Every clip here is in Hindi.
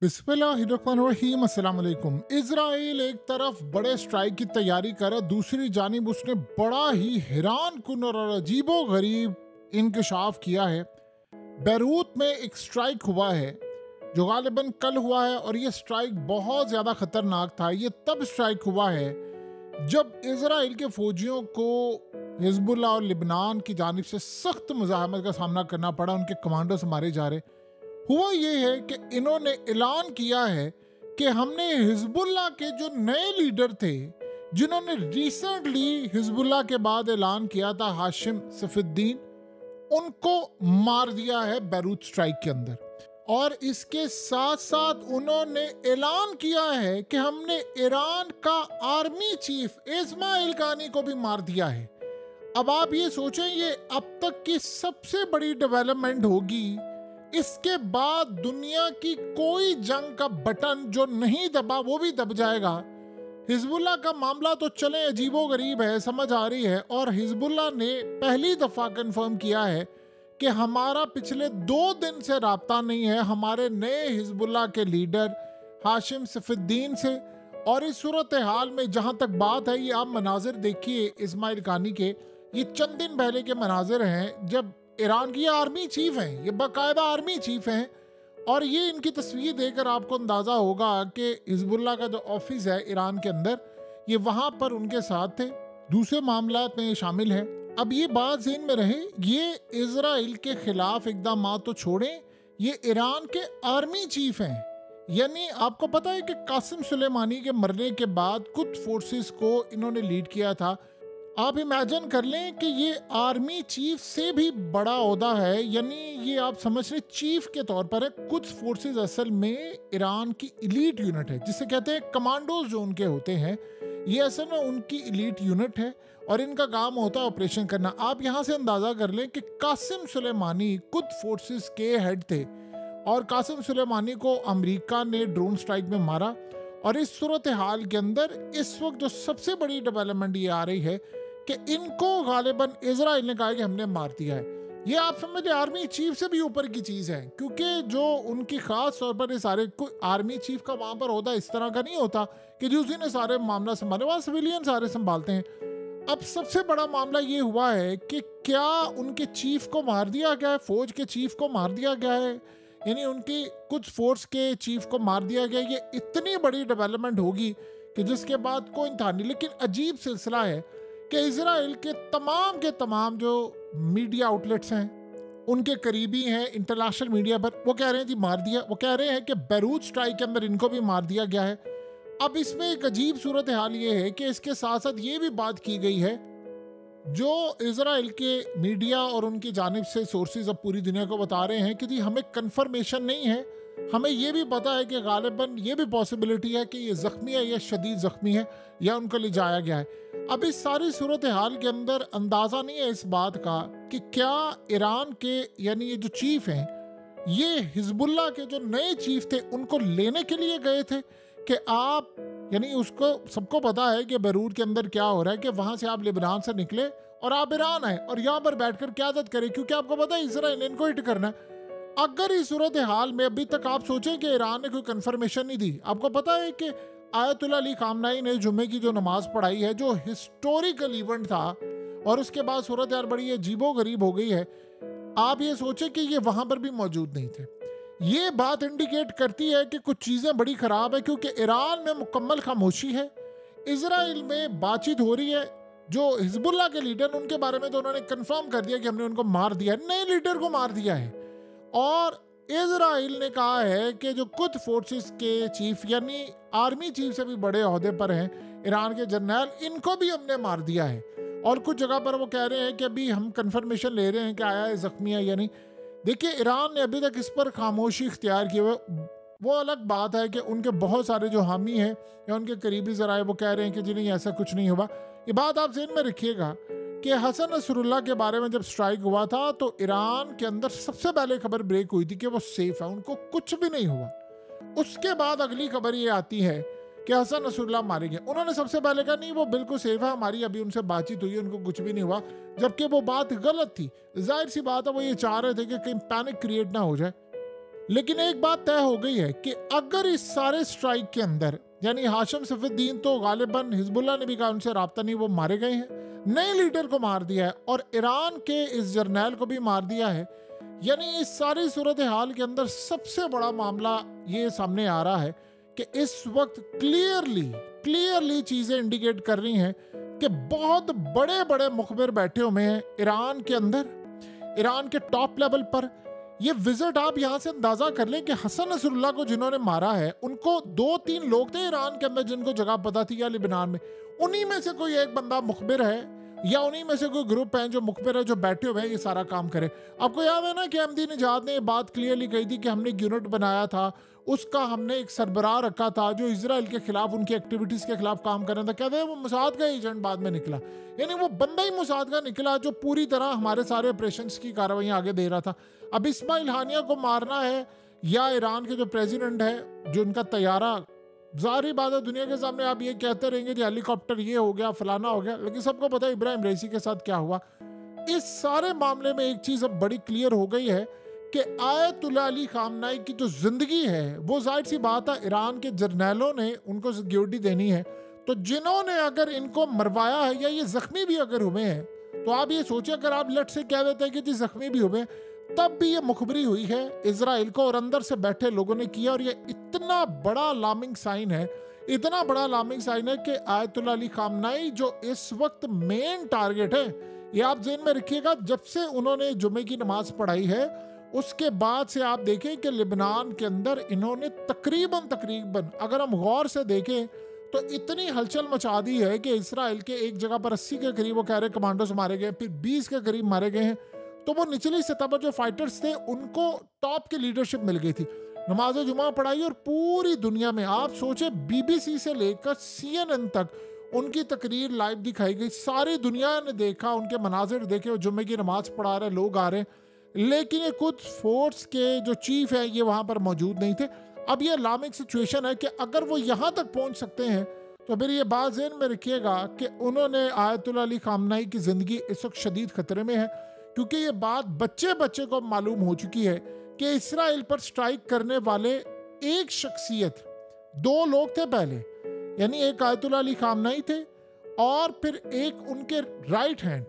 बिस्मिल्लाहिर्रहमानिर्रहीम। अस्सलाम वालेकुम। इजराइल एक तरफ बड़े स्ट्राइक की तैयारी कर रहा है, दूसरी जानिब उसने बड़ा ही हैरान कुन और अजीबो गरीब इंकशाफ किया है। बैरूत में एक स्ट्राइक हुआ है जो गालिबन कल हुआ है, और ये स्ट्राइक बहुत ज़्यादा ख़तरनाक था। ये तब स्ट्राइक हुआ है जब इजराइल के फौजियों को हिजबुल्लाह और लिबनान की जानिब से सख्त मुज़ाहमत का सामना करना पड़ा। उनके कमांडोस मारे जा रहे। हुआ ये है कि इन्होंने ऐलान किया है कि हमने हिजबुल्लाह के जो नए लीडर थे, जिन्होंने रिसेंटली हिजबुल्लाह के बाद ऐलान किया था, हाशिम सफीउद्दीन, उनको मार दिया है बैरूत स्ट्राइक के अंदर। और इसके साथ साथ उन्होंने ऐलान किया है कि हमने ईरान का आर्मी चीफ इस्माइल कानी को भी मार दिया है। अब आप ये सोचें, ये अब तक की सबसे बड़ी डेवलपमेंट होगी। इसके बाद दुनिया की कोई जंग का बटन जो नहीं दबा वो भी दब जाएगा। हिजबुल्लाह का मामला तो चले अजीबो गरीब है, समझ आ रही है। और हिजबुल्लाह ने पहली दफा कंफर्म किया है कि हमारा पिछले 2 दिन से राब्ता नहीं है हमारे नए हिजबुल्लाह के लीडर हाशिम सफीउद्दीन से। और इस सूरत हाल में जहां तक बात है, ये आप मनाजिर देखिए इस्माइल कानी के, ये चंद दिन पहले के मनाजिर हैं जब ईरान की आर्मी चीफ हैं, ये बाकायदा आर्मी चीफ हैं। और ये इनकी तस्वीर देखकर आपको अंदाज़ा होगा कि हिजबुल्लाह का जो ऑफिस है ईरान के अंदर, ये वहाँ पर उनके साथ थे। दूसरे मामला में शामिल है। अब ये बात ज़हन में रहे, ये इजराइल के खिलाफ इकदाम तो छोड़ें, ये ईरान के आर्मी चीफ हैं। यानी आपको पता है कि कासिम सुलेमानी के मरने के बाद कुछ फोर्सेस को इन्होंने लीड किया था। आप इमेजिन कर लें कि ये आर्मी चीफ से भी बड़ा ओहदा है। यानी ये आप समझ रहे चीफ के तौर पर है। कुछ फोर्सेस असल में ईरान की इलीट यूनिट है, जिसे कहते हैं कमांडोज जो उनके होते हैं, ये असल में उनकी इलीट यूनिट है और इनका काम होता है ऑपरेशन करना। आप यहाँ से अंदाज़ा कर लें कि कासिम सुलेमानी कुछ फोर्सेस के हेड थे और कासिम सुलेमानी को अमेरिका ने ड्रोन स्ट्राइक में मारा। और इस सूरत हाल के अंदर इस वक्त जो सबसे बड़ी डेवलपमेंट ये आ रही है कि इनको गालिबन इजराइल ने कहा कि हमने मार दिया है। ये आप समझे आर्मी चीफ से भी ऊपर की चीज़ है, क्योंकि जो उनकी खास तौर पर ये सारे कोई आर्मी चीफ का वहाँ पर होता इस तरह का नहीं होता कि जो उसी ने सारे मामला संभाले, वहाँ सिविलियन सारे संभालते हैं। अब सबसे बड़ा मामला ये हुआ है कि क्या उनके चीफ को मार दिया गया है, फौज के चीफ को मार दिया गया है, यानी उनकी कुछ फोर्स के चीफ को मार दिया गया। ये इतनी बड़ी डेवलपमेंट होगी कि जिसके बाद कोई था नहीं। लेकिन अजीब सिलसिला है कि इजराइल के तमाम जो मीडिया आउटलेट्स हैं, उनके करीबी हैं इंटरनेशनल मीडिया पर, वो कह रहे हैं जी मार दिया। वो कह रहे हैं कि बैरूत स्ट्राइक के अंदर इनको भी मार दिया गया है। अब इसमें एक अजीब सूरत हाल ये है कि इसके साथ साथ ये भी बात की गई है, जो इजराइल के मीडिया और उनकी जानिब से सोर्सेज अब पूरी दुनिया को बता रहे हैं कि जी हमें कंफर्मेशन नहीं है, हमें ये भी पता है कि गालिबन ये भी पॉसिबिलिटी है कि ये ज़ख्मी है या शदीद ज़ख्मी है या उनको ले जाया गया है। अब इस सारी सूरत हाल के अंदर अंदाज़ा नहीं है इस बात का कि क्या ईरान के यानी ये जो चीफ हैं, ये हिजबुल्लाह के जो नए चीफ थे उनको लेने के लिए गए थे कि आप, यानी उसको सबको पता है कि बैरूत के अंदर क्या हो रहा है कि वहाँ से आप लिबनान से निकले और आप ईरान आए और यहाँ पर बैठकर क़यादत करें, क्योंकि आपको पता है इसराइल इनको हिट करना है। अगर इस सूरत हाल में अभी तक आप सोचें कि ईरान ने कोई कंफर्मेशन नहीं दी, आपको पता है कि आयतुल्लाह अली खामनाई ने जुम्मे की जो नमाज पढ़ाई है, जो हिस्टोरिकल इवेंट था, और उसके बाद सूरत यार बड़ी अजीबो गरीब हो गई है। आप ये सोचें कि ये वहाँ पर भी मौजूद नहीं थे। ये बात इंडिकेट करती है कि कुछ चीज़ें बड़ी ख़राब है, क्योंकि ईरान में मुकम्मल खामोशी है। इजराइल में बातचीत हो रही है, जो हिजबुल्लाह के लीडर उनके बारे में तो उन्होंने कंफर्म कर दिया कि हमने उनको मार दिया है, नए लीडर को मार दिया है। और इजराइल ने कहा है कि जो कुछ फोर्सेस के चीफ यानी आर्मी चीफ से भी बड़े ओहदे पर हैं ईरान के जर्नल, इनको भी हमने मार दिया है। और कुछ जगह पर वो कह रहे हैं कि अभी हम कंफर्मेशन ले रहे हैं कि आया है ज़ख्मी है या नहीं। देखिए, ईरान ने अभी तक इस पर खामोशी इख्तियार की हुई। वो अलग बात है कि उनके बहुत सारे जो हामी हैं या उनके करीबी ज़राए वो कह रहे हैं कि जी नहीं ऐसा कुछ नहीं हुआ। ये बात आप ज़हन में रखिएगा कि हसन नसरुल्लाह के बारे में जब स्ट्राइक हुआ था तो ईरान के अंदर सबसे पहले खबर ब्रेक हुई थी कि वो सेफ है, उनको कुछ भी नहीं हुआ। उसके बाद अगली खबर ये आती है कि हसन नसरुल्लाह मारे गए। उन्होंने सबसे पहले कहा नहीं वो बिल्कुल सेफ है, हमारी अभी उनसे बातचीत हुई है, उनको कुछ भी नहीं हुआ, जबकि वो बात गलत थी। जाहिर सी बात है वो ये चाह रहे थे कि कहीं पैनिक क्रिएट ना हो जाए। लेकिन एक बात तय हो गई है कि अगर इस सारे स्ट्राइक के अंदर, यानी हाशिम सफीउद्दीन तो गालिबन हिजबुल्लाह ने भी कहा उनसे राब्ता नहीं, वो मारे गए हैं, नए लीडर को मार दिया है और ईरान के इस जर्नैल को भी मार दिया है, यानी इस सारी सूरत हाल के अंदर सबसे बड़ा मामला ये सामने आ रहा है कि इस वक्त क्लियरली चीजें इंडिकेट कर रही हैं कि बहुत बड़े बड़े मुखबिर बैठे हुए हैं ईरान के अंदर, ईरान के टॉप लेवल पर। ये विजिट आप यहां से अंदाजा कर लें कि हसन नसरुल्लाह को जिन्होंने मारा है, उनको 2-3 लोग थे ईरान के अंदर जिनको जगह पता थी या लिबनान में, उन्हीं में से कोई एक बंदा मुखबिर है या उन्हीं में से कोई ग्रुप है जो मुखबिर है, जो बैठे हुए हैं ये सारा काम करे। आपको याद है ना कि अहमदी निजाद ने ये बात क्लियरली कही थी कि हमने एक यूनिट बनाया था, उसका हमने एक सरबराह रखा था जो इजराइल के खिलाफ, उनकी एक्टिविटीज के खिलाफ काम कर रहा था। कहते हैं वो मुसाद का एजेंट बाद में निकला, यानी वो बंदा ही मुसाद का निकला जो पूरी तरह हमारे सारे ऑपरेशंस की कार्रवाई आगे दे रहा था। अब इस्माइल हानिया को मारना है या ईरान के जो प्रेसिडेंट है, जो उनका तैयारा, जाहिर बात है दुनिया के सामने आप ये कहते रहेंगे कि हेलीकॉप्टर ये हो गया फलाना हो गया, लेकिन सबको पता है इब्राहिम रईसी के साथ क्या हुआ। इस सारे मामले में एक चीज अब बड़ी क्लियर हो गई है कि आयतुल्लाह अली खामनाई की जो जिंदगी है वो जाहिर सी बात है ईरान के जर्नैलों ने उनको सिक्योरिटी देनी है, तो जिन्होंने अगर इनको मरवाया है या ये जख्मी भी अगर हुए हैं, तो आप ये सोचिए अगर आप लट से कह देते हैं कि जी जख्मी भी हुए, तब भी ये मुखबरी हुई है इजराइल को और अंदर से बैठे लोगों ने किया, और ये इतना बड़ा अलार्मिंग साइन है, इतना बड़ा अलार्मिंग साइन है कि आयतुल्लाह अली खामनाई जो इस वक्त मेन टारगेट है, ये आप ज़हन में रखिएगा। जब से उन्होंने जुमे की नमाज पढ़ाई है उसके बाद से आप देखें कि लिबनान के अंदर इन्होंने तकरीबन अगर हम गौर से देखें तो इतनी हलचल मचा दी है कि इसराइल के एक जगह पर 80 के करीब वो कह रहे कमांडोज मारे गए, फिर 20 के करीब मारे गए हैं। तो वो निचली सतह पर जो फाइटर्स थे उनको टॉप की लीडरशिप मिल गई थी, नमाज जुमा पढ़ाई, और पूरी दुनिया में आप सोचे BBC से लेकर CNN तक उनकी तकरीर लाइव दिखाई गई, सारी दुनिया ने देखा, उनके मनाजिर देखे, जुम्मे की नमाज पढ़ा रहे लोग आ रहे हैं, लेकिन ये खुद फोर्स के जो चीफ है ये वहां पर मौजूद नहीं थे। अब ये अलार्मिंग सिचुएशन है कि अगर वो यहाँ तक पहुँच सकते हैं तो फिर ये बात ज़हन में रखिएगा कि उन्होंने आयतुल्लाह अली खामनाई की ज़िंदगी इस वक्त शदीद खतरे में है, क्योंकि ये बात बच्चे को मालूम हो चुकी है कि इसराइल पर स्ट्राइक करने वाले एक शख्सियत, 2 लोग थे पहले, यानी एक आयतुल्लाह अली खामनाई थे और फिर एक उनके राइट हैंड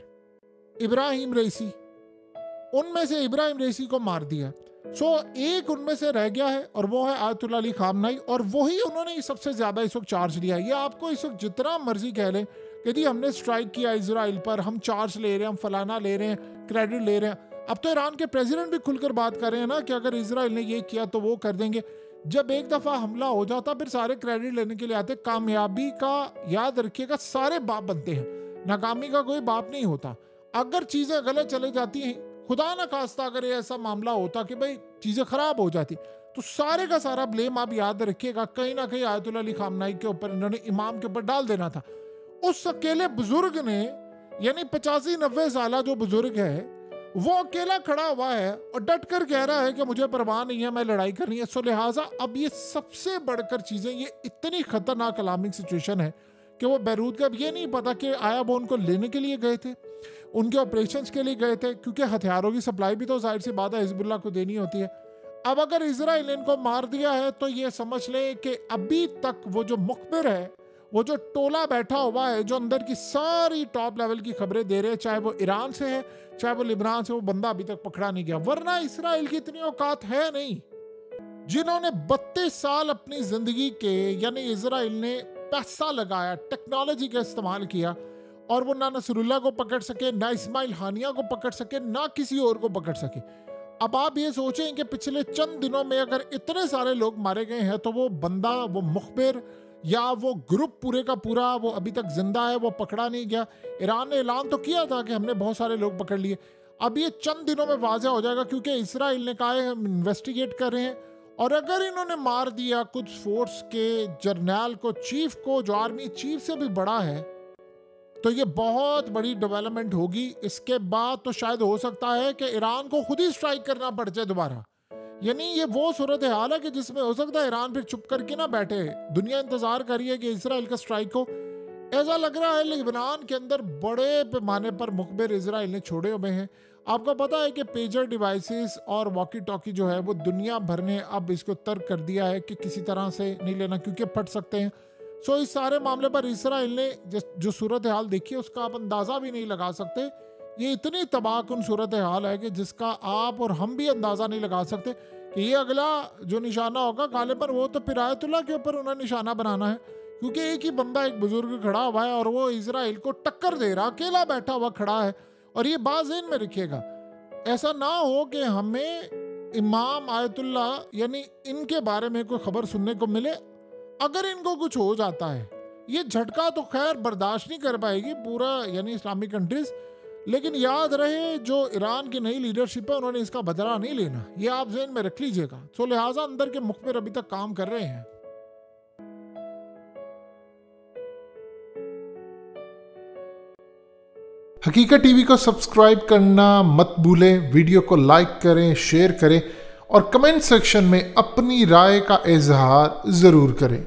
इब्राहिम रईसी, उनमें से इब्राहिम रईसी को मार दिया। एक उनमें से रह गया है और वो है आयतुल्लाह अली खामनाई, और वही उन्होंने सबसे ज्यादा इस वक्त चार्ज लिया है। ये आपको इस वक्त जितना मर्जी कह लें कि जी हमने स्ट्राइक किया इजराइल पर, हम चार्ज ले रहे हैं, हम फलाना ले रहे हैं, क्रेडिट ले रहे हैं। अब तो ईरान के प्रेसिडेंट भी खुलकर बात कर रहे हैं ना कि अगर इजराइल ने ये किया तो वो कर देंगे। जब एक दफा हमला हो जाता फिर सारे क्रेडिट लेने के लिए आते। कामयाबी का याद रखिएगा सारे बाप बनते हैं, नाकामी का कोई बाप नहीं होता। अगर चीजें गलत चले जाती हैं, खुदा ना खास्ता अगर ये ऐसा मामला होता कि भाई चीजें खराब हो जाती, तो सारे का सारा ब्लेम आप याद रखिएगा कहीं ना कहीं आयतुल्लाह अली खामनाई के ऊपर, इन्होंने इमाम के ऊपर डाल देना था। उस अकेले बुजुर्ग ने, यानी 85-90 साल जो बुजुर्ग है, वो अकेला खड़ा हुआ है और डट कर कह रहा है कि मुझे परवाह नहीं है, मैं लड़ाई करनी है। सो लिहाजा अब ये सबसे बढ़कर चीजें, ये इतनी खतरनाक अलार्मिंग सिचुएशन है कि वो बैरूत का अब ये नहीं पता कि आया वो उनको लेने के लिए गए थे, उनके ऑपरेशंस के लिए गए थे, क्योंकि हथियारों की सप्लाई भी तो जाहिर सी बात है हिजबुल्लाह को देनी होती है। अब अगर इजराइल ने इनको मार दिया है तो ये समझ लें कि अभी तक वो जो मुखबिर है, वो जो टोला बैठा हुआ है जो अंदर की सारी टॉप लेवल की खबरें दे रहे हैं, चाहे वो ईरान से है चाहे वो लिबनान से, वो बंदा अभी तक पकड़ा नहीं गया। वरना इसराइल की इतनी औकात है नहीं। जिन्होंने 32 साल अपनी जिंदगी के, यानी इसराइल ने पैसा लगाया, टेक्नोलॉजी का इस्तेमाल किया, और वो ना नसरुल्लाह को पकड़ सके, ना इस्माइल हानिया को पकड़ सके, ना किसी और को पकड़ सके। अब आप ये सोचें कि पिछले चंद दिनों में अगर इतने सारे लोग मारे गए हैं तो वो बंदा, वो मुखबिर या वो ग्रुप पूरे का पूरा वो अभी तक जिंदा है, वो पकड़ा नहीं गया। ईरान ने ऐलान तो किया था कि हमने बहुत सारे लोग पकड़ लिए। अब ये चंद दिनों में वाज़ेह हो जाएगा, क्योंकि इसराइल ने कहा है हम इन्वेस्टिगेट कर रहे हैं, और अगर इन्होंने मार दिया कुछ फोर्स के जर्नैल को, चीफ को, जो आर्मी चीफ से भी बड़ा है, तो ये बहुत बड़ी डेवलपमेंट होगी। इसके बाद तो शायद हो सकता है कि ईरान को खुद ही स्ट्राइक करना पड़ जाए दोबारा। यानी ये वो सूरत हाल है कि जिसमें हो सकता है ईरान फिर चुप करके ना बैठे, दुनिया इंतजार कर रही है कि इसराइल का स्ट्राइक हो। ऐसा लग रहा है लिबनान के अंदर बड़े पैमाने पर मुखबिर इसराइल ने छोड़े हुए हैं। आपको पता है कि पेजर डिवाइसेस और वॉकी टॉकी जो है वो दुनिया भर ने अब इसको तर्क कर दिया है कि किसी तरह से नहीं लेना क्योंकि फट सकते हैं। सो इस सारे मामले पर इसराइल ने जो सूरत हाल देखी है उसका आप अंदाज़ा भी नहीं लगा सकते। ये इतनी तबाहकुन सूरत हाल है कि जिसका आप और हम भी अंदाज़ा नहीं लगा सकते कि ये अगला जो निशाना होगा गालिबन वो तो फिर आयतुल्लाह के ऊपर उन्हें निशाना बनाना है, क्योंकि एक ही बंदा, एक बुजुर्ग खड़ा हुआ है और वो इसराइल को टक्कर दे रहा, अकेला बैठा हुआ खड़ा है। और ये बात ज़हन में रखिएगा, ऐसा ना हो कि हमें इमाम आयतुल्लाह यानी इनके बारे में कोई खबर सुनने को मिले, अगर इनको कुछ हो जाता है ये झटका तो खैर बर्दाश्त नहीं कर पाएगी पूरा यानी इस्लामिक कंट्रीज, लेकिन याद रहे जो ईरान की नई लीडरशिप है उन्होंने इसका बदला नहीं लेना, ये आप ज़हन में रख लीजिएगा। सो लिहाजा अंदर के मुखबिर अभी तक काम कर रहे हैं। हकीकत टीवी को सब्सक्राइब करना मत भूलें, वीडियो को लाइक करें, शेयर करें और कमेंट सेक्शन में अपनी राय का इजहार ज़रूर करें।